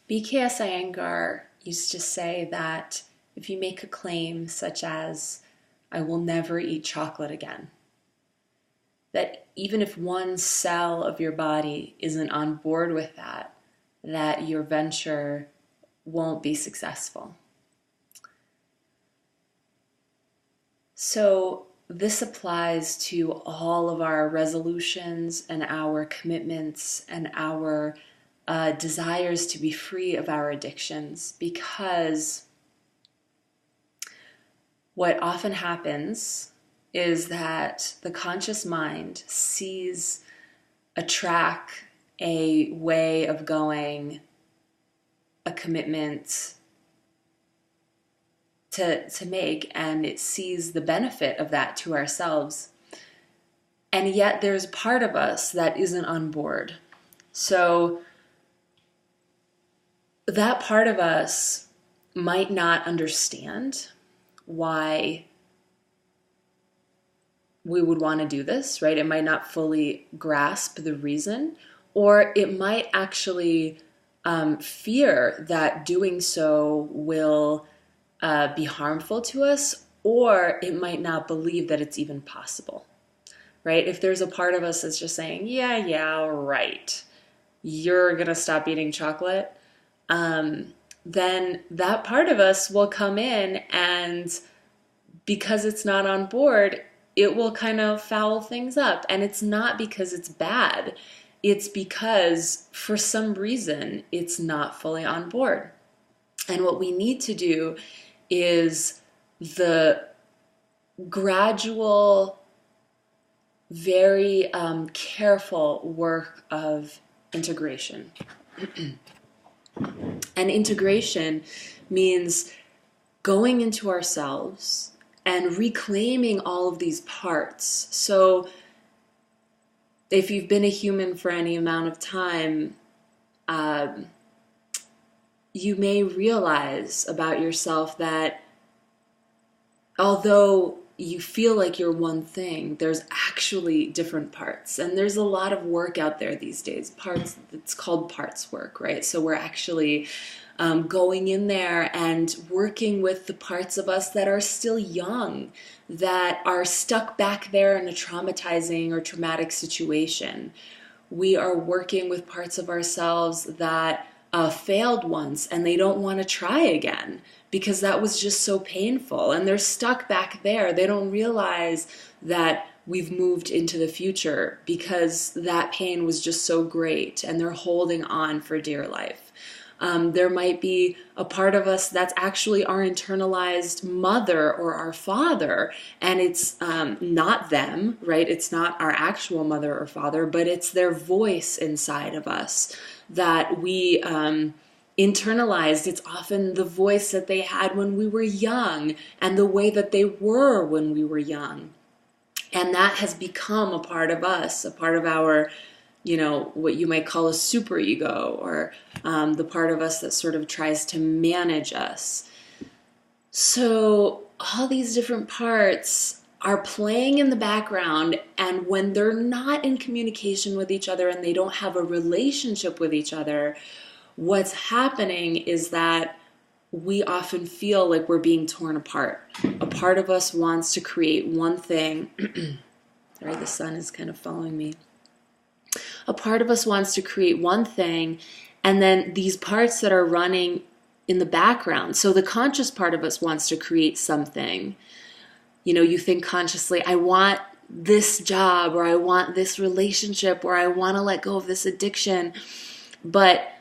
BKS Iyengar used to say that if you make a claim such as, I will never eat chocolate again, that even if one cell of your body isn't on board with that, that your venture won't be successful. So this applies to all of our resolutions and our commitments and our desires to be free of our addictions, because what often happens is that the conscious mind sees a track, a way of going, a commitment to make, and it sees the benefit of that to ourselves. And yet there's part of us that isn't on board. So that part of us might not understand why we would want to do this, right? It might not fully grasp the reason, or it might actually fear that doing so will be harmful to us, or it might not believe that it's even possible, right? If there's a part of us that's just saying, yeah, right, you're going to stop eating chocolate, then that part of us will come in, and because it's not on board, it will kind of foul things up. And it's not because it's bad. It's because for some reason it's not fully on board. And what we need to do is the gradual, very careful work of integration. And integration means going into ourselves and reclaiming all of these parts. So if you've been a human for any amount of time, you may realize about yourself that although you feel like you're one thing, there's actually different parts. And there's a lot of work out there these days, it's called parts work, right? So we're actually going in there and working with the parts of us that are still young, that are stuck back there in a traumatizing or traumatic situation. We are working with parts of ourselves that failed once and they don't want to try again because that was just so painful, and they're stuck back there. They don't realize that we've moved into the future because that pain was just so great, and they're holding on for dear life. There might be a part of us that's actually our internalized mother or our father, and it's not them, right? It's not our actual mother or father, but it's their voice inside of us that we internalized. It's often the voice that they had when we were young and the way that they were when we were young. And that has become a part of us, a part of our, what you might call a superego, or the part of us that sort of tries to manage us. So all these different parts are playing in the background, and when they're not in communication with each other and they don't have a relationship with each other, what's happening is that we often feel like we're being torn apart. A part of us wants to create one thing. Sorry, the sun is kind of following me. A part of us wants to create one thing, and then these parts that are running in the background. So the conscious part of us wants to create something. You think consciously, I want this job, or I want this relationship, or I want to let go of this addiction. But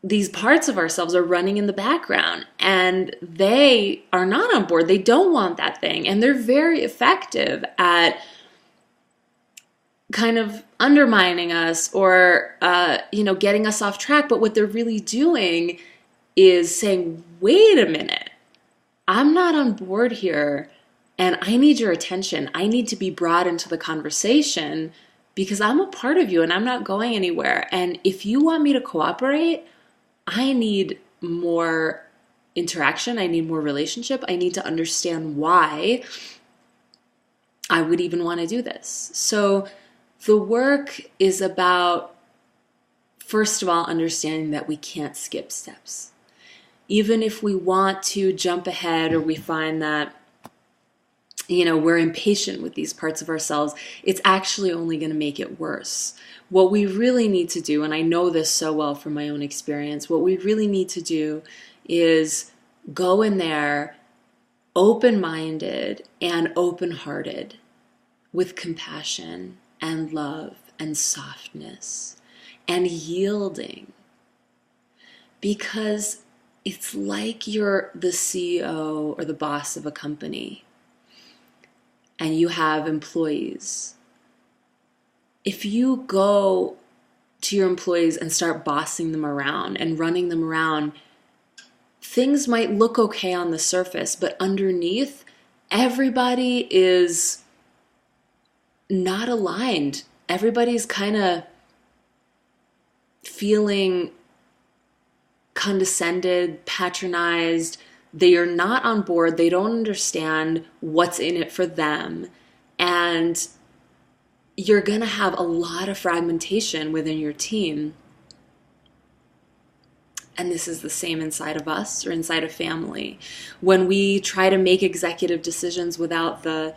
these parts of ourselves are running in the background, and they are not on board. They don't want that thing, and they're very effective at kind of undermining us or getting us off track. But what they're really doing is saying, wait a minute, I'm not on board here, and I need your attention. I need to be brought into the conversation because I'm a part of you and I'm not going anywhere. And if you want me to cooperate, I need more interaction. I need more relationship. I need to understand why I would even want to do this. So the work is about first of all, understanding that we can't skip steps. Even if we want to jump ahead, or we find that, we're impatient with these parts of ourselves, it's actually only going to make it worse. What we really need to do, and I know this so well from my own experience, what we really need to do is go in there open-minded and open-hearted, with compassion and love and softness and yielding. Because it's like you're the CEO or the boss of a company and you have employees. If you go to your employees and start bossing them around and running them around, things might look okay on the surface, but underneath, everybody is not aligned. Everybody's kind of feeling condescended, patronized. They are not on board. They don't understand what's in it for them. And you're going to have a lot of fragmentation within your team. And this is the same inside of us or inside a family. When we try to make executive decisions without the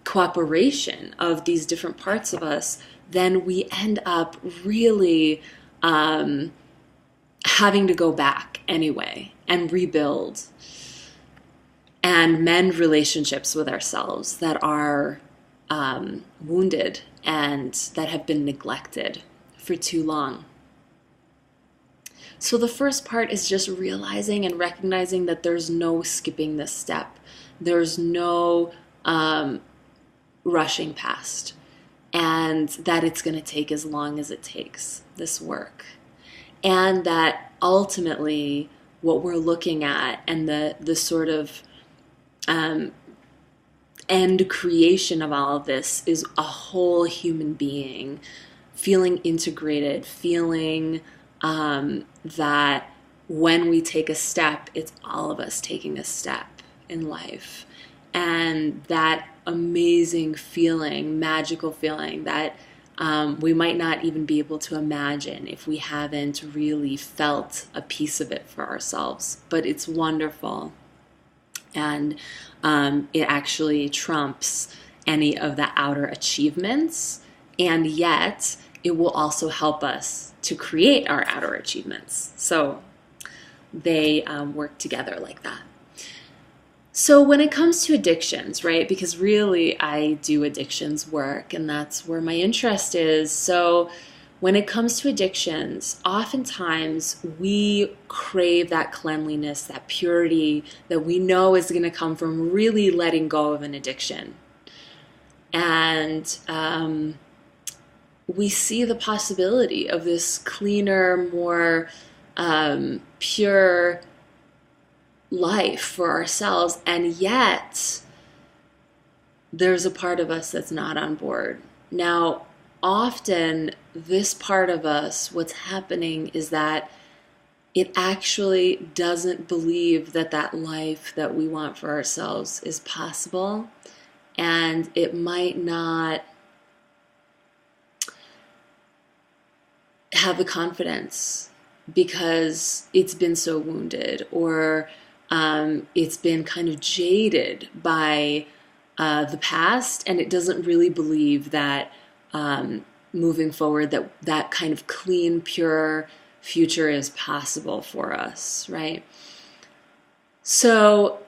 cooperation of these different parts of us, then we end up really having to go back anyway and rebuild and mend relationships with ourselves that are wounded and that have been neglected for too long. So the first part is just realizing and recognizing that there's no skipping this step. There's no rushing past, and that it's going to take as long as it takes, this work. And that ultimately what we're looking at and the sort of end creation of all of this is a whole human being feeling integrated, feeling that when we take a step, it's all of us taking a step in life. And that amazing feeling, magical feeling that we might not even be able to imagine if we haven't really felt a piece of it for ourselves. But it's wonderful. And it actually trumps any of the outer achievements. And yet, it will also help us to create our outer achievements. So they work together like that. So when it comes to addictions, right, because really I do addictions work and that's where my interest is. So when it comes to addictions, oftentimes we crave that cleanliness, that purity that we know is going to come from really letting go of an addiction. And we see the possibility of this cleaner, more pure life for ourselves, and yet there's a part of us that's not on board. Now, often this part of us, what's happening is that it actually doesn't believe that that life that we want for ourselves is possible, and it might not have the confidence because it's been so wounded, or it's been kind of jaded by the past, and it doesn't really believe that moving forward, that kind of clean, pure future is possible for us, right? So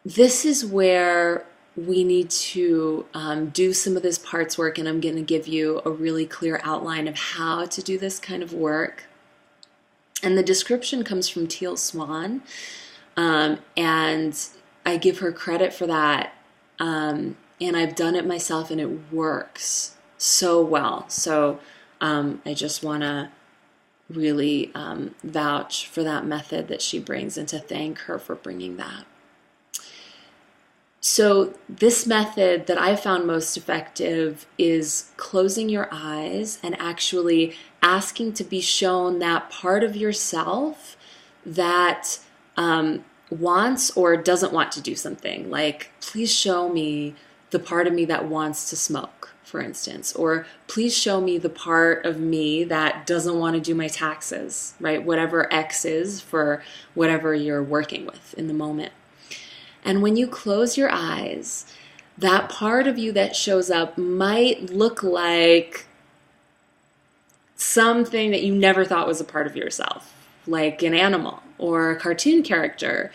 this is where we need to do some of this parts work, and I'm going to give you a really clear outline of how to do this kind of work. And the description comes from Teal Swan, and I give her credit for that. And I've done it myself, and it works so well. So I just want to really vouch for that method that she brings, and to thank her for bringing that. So this method that I found most effective is closing your eyes and actually asking to be shown that part of yourself that wants or doesn't want to do something. Like, please show me the part of me that wants to smoke, for instance, or please show me the part of me that doesn't want to do my taxes, right? Whatever X is for whatever you're working with in the moment. And when you close your eyes, that part of you that shows up might look like something that you never thought was a part of yourself, like an animal or a cartoon character.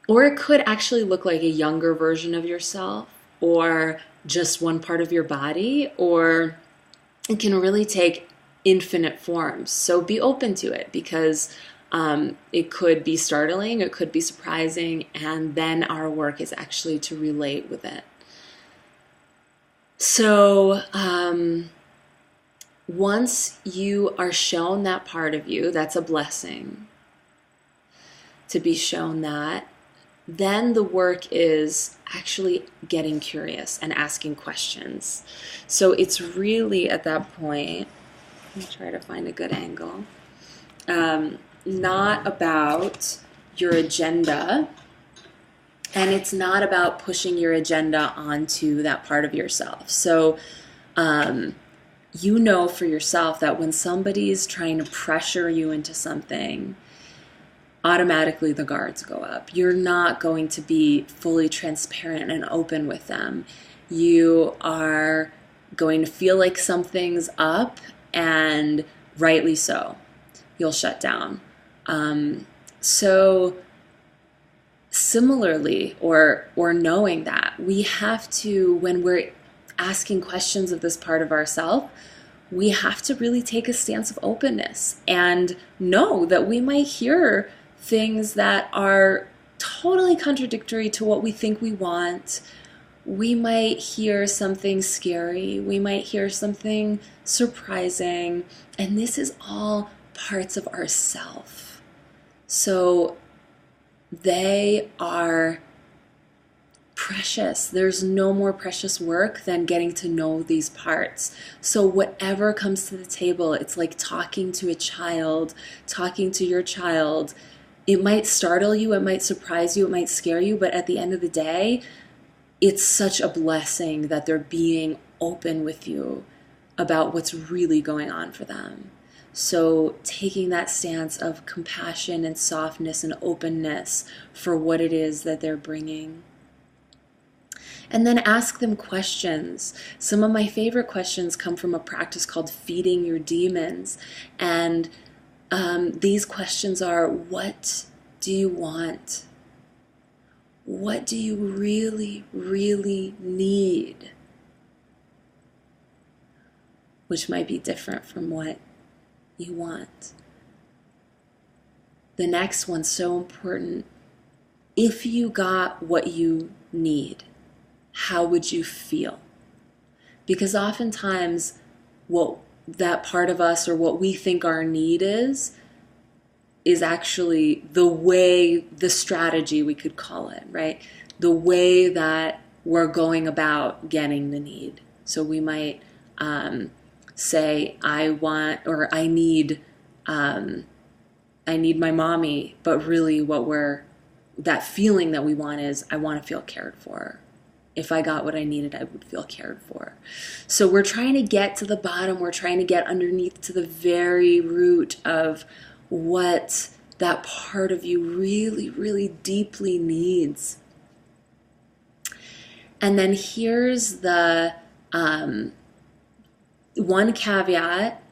Or it could actually look like a younger version of yourself, or just one part of your body, or it can really take infinite forms. So be open to it, because it could be startling, it could be surprising, and then our work is actually to relate with it. So once you are shown that part of you, that's a blessing to be shown that. Then the work is actually getting curious and asking questions. So it's really at that point, let me try to find a good angle, not about your agenda, and it's not about pushing your agenda onto that part of yourself. So you know for yourself that when somebody is trying to pressure you into something, automatically the guards go up. You're not going to be fully transparent and open with them. You are going to feel like something's up, and rightly so. You'll shut down. So similarly, or knowing that, we have to, when we're asking questions of this part of ourselves, we have to really take a stance of openness and know that we might hear things that are totally contradictory to what we think we want. We might hear something scary. We might hear something surprising. And this is all parts of ourself. So they are precious. There's no more precious work than getting to know these parts. So whatever comes to the table, it's like talking to a child, talking to your child. It might startle you, it might surprise you, it might scare you, but at the end of the day, it's such a blessing that they're being open with you about what's really going on for them. So taking that stance of compassion and softness and openness for what it is that they're bringing. And then ask them questions. Some of my favorite questions come from a practice called feeding your demons. And these questions are, what do you want? What do you really, really need? Which might be different from what you want. The next one's so important. If you got what you need, how would you feel? Because oftentimes what that part of us, or what we think our need is actually the strategy, we could call it, right? The way that we're going about getting the need. So we might say, I want, or I need my mommy, but really that feeling that we want is, I want to feel cared for. If I got what I needed, I would feel cared for. So we're trying to get to the bottom. We're trying to get underneath to the very root of what that part of you really, really deeply needs. And then here's the one caveat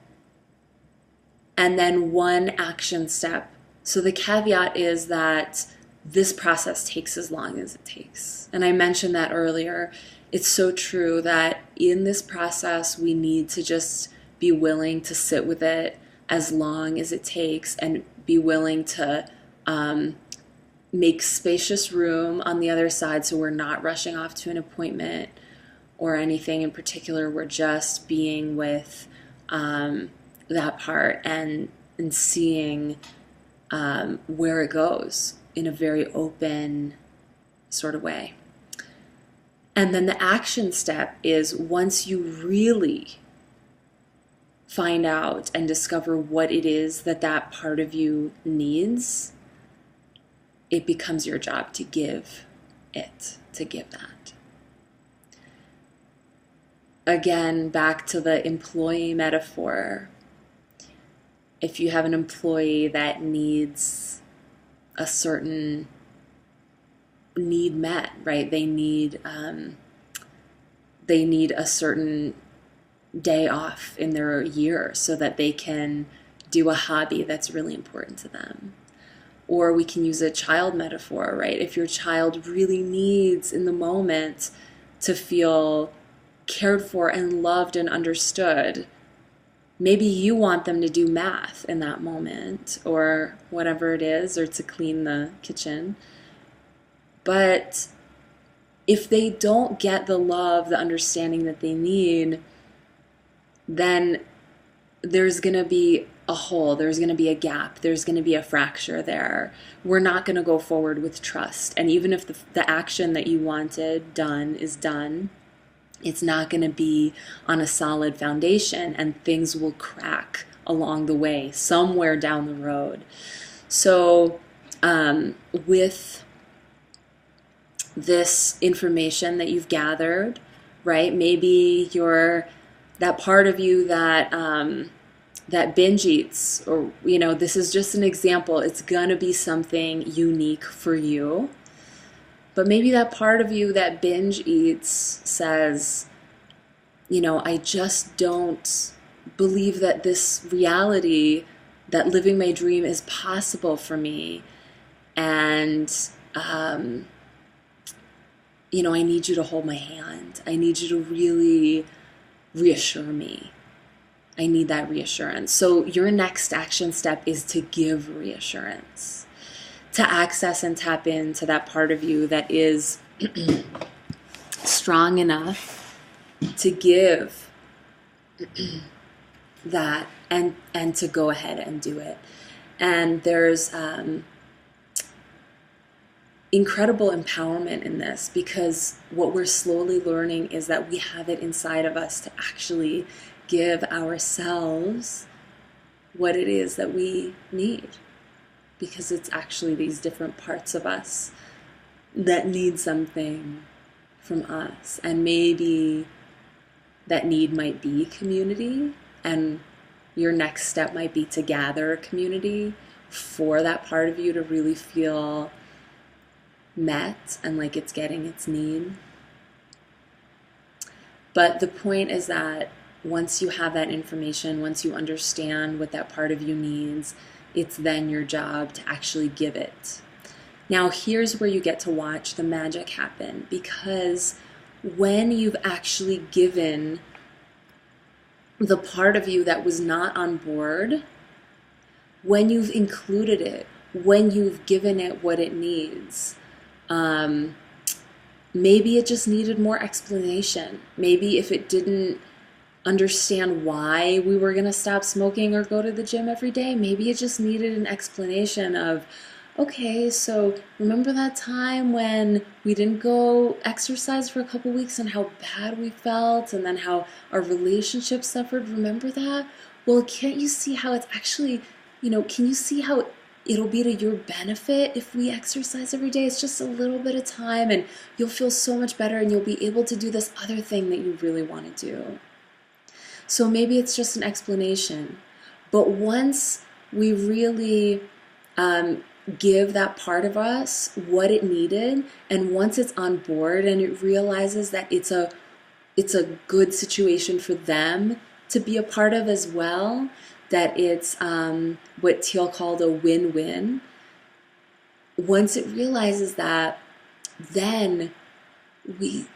and then one action step. So the caveat is that this process takes as long as it takes. And I mentioned that earlier. It's so true that in this process, we need to just be willing to sit with it as long as it takes, and be willing to make spacious room on the other side, so we're not rushing off to an appointment or anything in particular. We're just being with that part and seeing where it goes in a very open sort of way. And then the action step is, once you really find out and discover what it is that part of you needs, it becomes your job to give that. again, back to the employee metaphor. If you have an employee that needs a certain need met, right? They need a certain day off in their year so that they can do a hobby that's really important to them. Or we can use a child metaphor, right? If your child really needs in the moment to feel cared for and loved and understood, maybe you want them to do math in that moment or whatever it is, or to clean the kitchen. But if they don't get the love, the understanding that they need, then there's going to be a hole, there's going to be a gap, there's going to be a fracture there. We're not going to go forward with trust. And even if the action that you wanted done is done, it's not going to be on a solid foundation, and things will crack along the way, somewhere down the road. So with this information that you've gathered, right, maybe you're that part of you that that binge eats, or, you know, this is just an example. It's going to be something unique for you. But maybe that part of you that binge eats says, you know, I just don't believe that this reality, that living my dream is possible for me. And, you know, I need you to hold my hand. I need you to really reassure me. I need that reassurance. So your next action step is to give reassurance, to access and tap into that part of you that is strong enough to give that and to go ahead and do it. And there's incredible empowerment in this, because what we're slowly learning is that we have it inside of us to actually give ourselves what it is that we need, because it's actually these different parts of us that need something from us. And maybe that need might be community, and your next step might be to gather a community for that part of you to really feel met and like it's getting its need. But the point is that once you have that information, once you understand what that part of you needs, it's then your job to actually give it. Now, here's where you get to watch the magic happen, because when you've actually given the part of you that was not on board, when you've included it, when you've given it what it needs, maybe it just needed more explanation. Maybe if it didn't understand why we were going to stop smoking or go to the gym every day, maybe it just needed an explanation of, okay, so remember that time when we didn't go exercise for a couple weeks and how bad we felt, and then how our relationship suffered? Remember that? Well, can't you see how it's actually, you know, can you see how it'll be to your benefit if we exercise every day? It's just a little bit of time, and you'll feel so much better, and you'll be able to do this other thing that you really want to do. So maybe it's just an explanation. But once we really give that part of us what it needed, and once it's on board and it realizes that it's a good situation for them to be a part of as well, that it's what Teal called a win-win. Once it realizes that, then we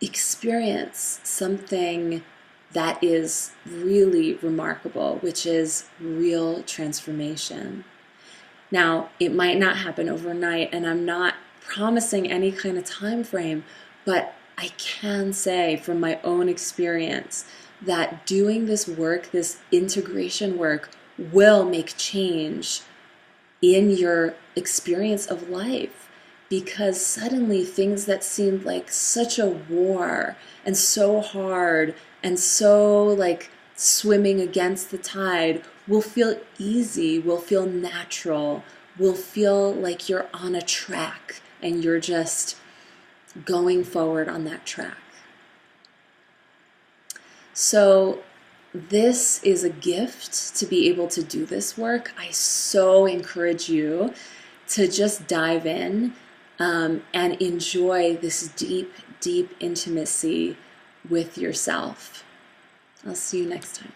experience something that is really remarkable, which is real transformation. Now, it might not happen overnight, and I'm not promising any kind of time frame, but I can say from my own experience that doing this work, this integration work, will make change in your experience of life, because suddenly things that seemed like such a war and so hard and so like swimming against the tide will feel easy, will feel natural, will feel like you're on a track and you're just going forward on that track. So this is a gift to be able to do this work. I so encourage you to just dive in and enjoy this deep, deep intimacy with yourself. I'll see you next time.